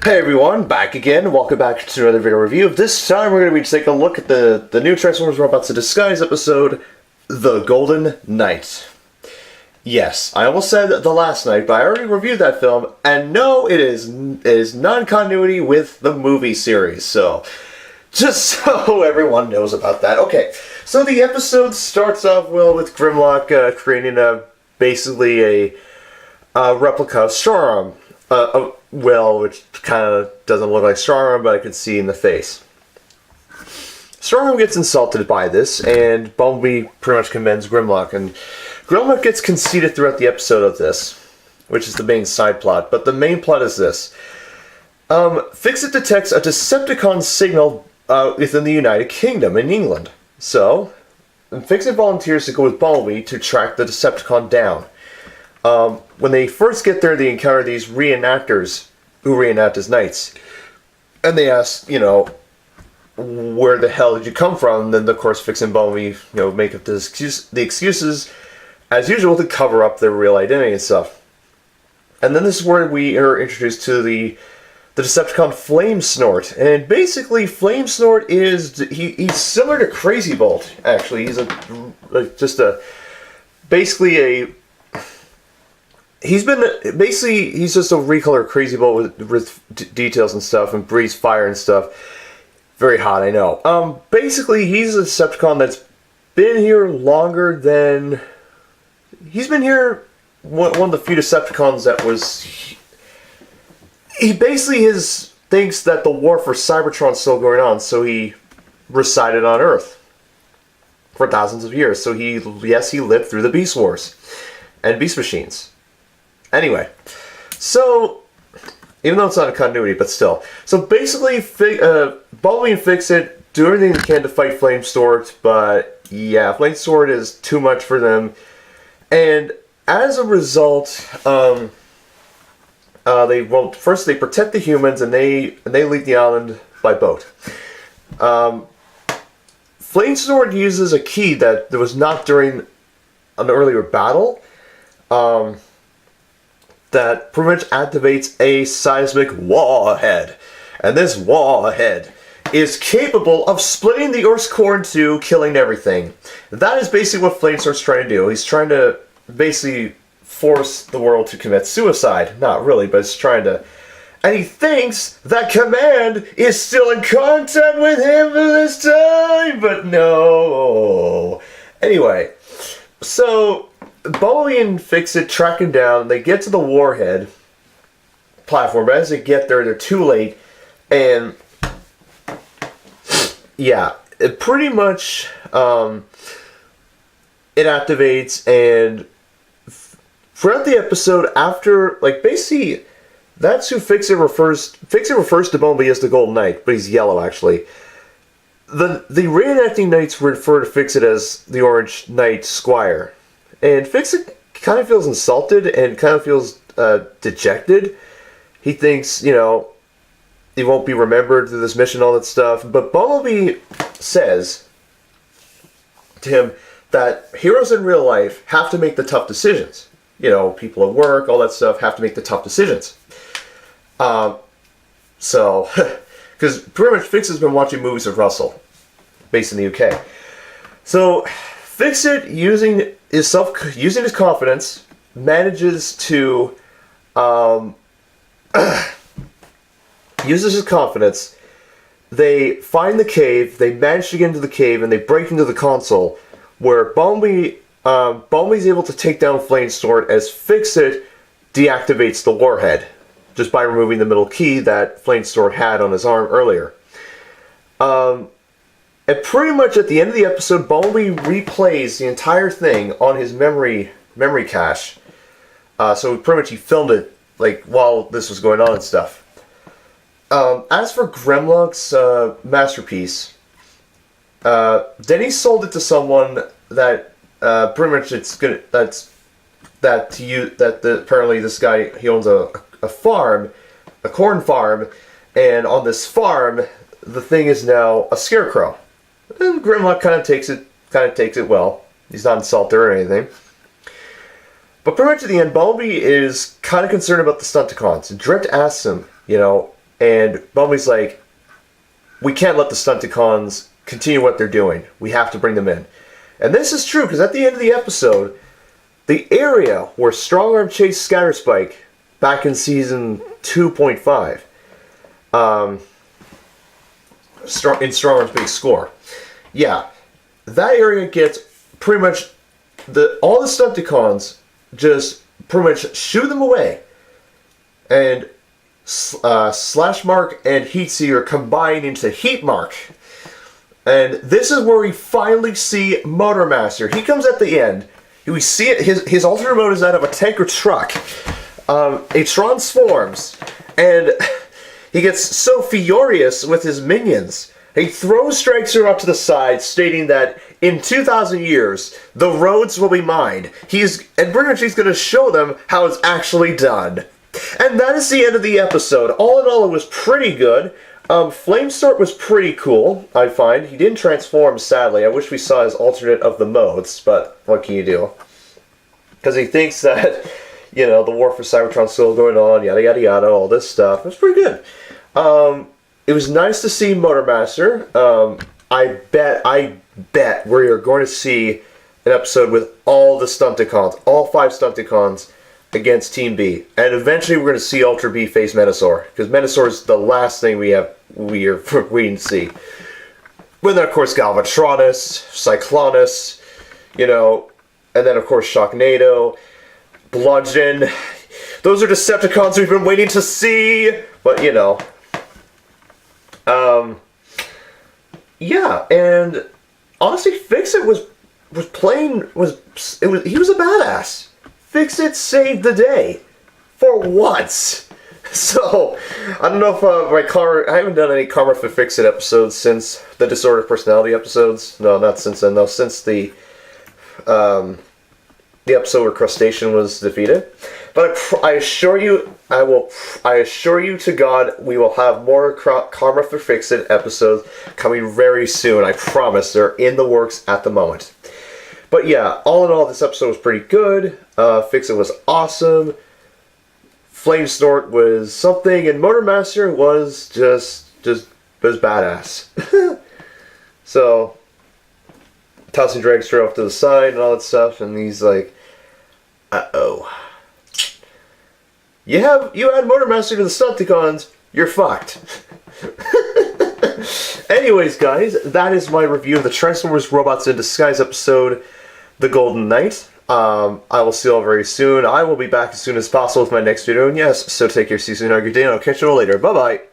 Hey everyone, back again. Welcome back to another video review. This time we're going to be taking a look at the new Transformers Robots in Disguise episode, The Golden Knight. Yes, I almost said The Last Knight, but I already reviewed that film, and no, it is non-continuity with the movie series, so just so everyone knows about that. Okay, so the episode starts off, well, with Grimlock creating basically a replica of Strongarm. Which kind of doesn't look like Strongarm, but I can see in the face. Strongarm gets insulted by this, and Bumblebee pretty much commends Grimlock, and Grimlock gets conceited throughout the episode of this, which is the main side plot, but the main plot is this. Fix-It detects a Decepticon signal within the United Kingdom in England. So, Fix-It volunteers to go with Bumblebee to track the Decepticon down. When they first get there, they encounter these reenactors who reenact as knights. And they ask, where the hell did you come from? And then, of course, Fix and Bumblebee, make up the excuses, as usual, to cover up their real identity and stuff. And then this is where we are introduced to the Decepticon Flamesnort. And basically, Flamesnort he's similar to Crazy Bolt, actually. He's he's just a recolor Crazy Bolt with details and stuff, and breathes fire and stuff. Very hot, I know. Basically, he's a Decepticon that's been here longer than... He's been here, one of the few Decepticons that was... He basically thinks that the war for Cybertron's still going on, so he resided on Earth for thousands of years. So he lived through the Beast Wars and Beast Machines. Anyway, so, even though it's not a continuity, but still. So basically, Bumblebee and Fix-It do everything they can to fight Flamesword, but yeah, Flamesword is too much for them. And as a result, first they protect the humans, and they leave the island by boat. Flamesword uses a key that was not during an earlier battle. That pretty much activates a seismic warhead. And this warhead is capable of splitting the Earth's core in two, killing everything. That is basically what Flamesword's trying to do. He's trying to basically force the world to commit suicide. Not really, but he's trying to... And he thinks that Command is still in contact with him this time, but no. Anyway, so... Bumblebee and Fix-It track him down. They get to the warhead platform, but as they get there, they're too late. And yeah, it pretty much it activates, and throughout the episode, after basically that's who Fix-It refers to Bumblebee as the Golden Knight, but he's yellow actually. The reenacting knights refer to Fix-It as the Orange Knight Squire. And Fix-It kind of feels insulted and kind of feels dejected. He thinks, he won't be remembered through this mission, all that stuff. But Bumblebee says to him that heroes in real life have to make the tough decisions. People at work, all that stuff, have to make the tough decisions. So, because pretty much Fix-It's been watching movies of Russell, based in the UK. So, Fix-It, using his confidence, manages to uses his confidence. They find the cave. They manage to get into the cave, and they break into the console, where Bumblebee's able to take down Flamesword as Fix-It deactivates the warhead just by removing the middle key that Flamesword had on his arm earlier. And pretty much at the end of the episode, Bumblebee replays the entire thing on his memory cache. So pretty much he filmed it while this was going on and stuff. As for Grimlock's masterpiece, Denny sold it to someone that pretty much apparently this guy, he owns a farm, a corn farm, and on this farm the thing is now a scarecrow. And Grimlock kind of takes it well. He's not insulted or anything. But pretty much at the end, Bumblebee is kind of concerned about the Stunticons. And Drent asks him, And Bumblebee's like, we can't let the Stunticons continue what they're doing. We have to bring them in. And this is true, because at the end of the episode, the area where Strongarm chased Scatterspike back in season 2.5, in Strongarm's big score, yeah, that area gets pretty much all the Stunticons just pretty much shoo them away, and Slashmark and Heatseeker combine into Heatmark. And this is where we finally see Motormaster. He comes at the end. We see it. His alternate mode is that of a tanker truck. A transforms, and he gets so furious with his minions. He throws Strikester up to the side, stating that in 2,000 years, the roads will be mined. And pretty much he's going to show them how it's actually done. And that is the end of the episode. All in all, it was pretty good. Flamesword was pretty cool, I find. He didn't transform, sadly. I wish we saw his alternate of the modes, but what can you do? Because he thinks that, you know, the war for Cybertron's still going on, yada yada yada, all this stuff. It was pretty good. It was nice to see Motormaster. I bet we are going to see an episode with all the Stunticons, all 5 Stunticons, against Team B. And eventually we're going to see Ultra B face Menasor, because Menasor is the last thing we are waiting to see. But then, of course, Galvatronus, Cyclonus, you know, and then, of course, Sharknado, Bludgeon. Those are Decepticons we've been waiting to see, but, you know. Yeah, and honestly, Fix-It he was a badass. Fix-It saved the day. For once. So, I don't know if I haven't done any Karma for Fix-It episodes since the Disordered Personality episodes. No, not since then, though. Since the episode where Crustacean was defeated. But I assure you to God, we will have more Karma for Fix-It episodes coming very soon. I promise. They're in the works at the moment. But yeah, all in all, this episode was pretty good. Fix-It was awesome. Flamesnort was something, and Motormaster was just badass. So, tossing Dragster off to the side and all that stuff, and he's like, uh-oh. You add Motormaster to the Stunticons, you're fucked. Anyways, guys, that is my review of the Transformers Robots in Disguise episode, The Golden Knight. I will see you all very soon. I will be back as soon as possible with my next video, and yes, so take care, see you soon, have a good day, and I'll catch you all later. Bye-bye!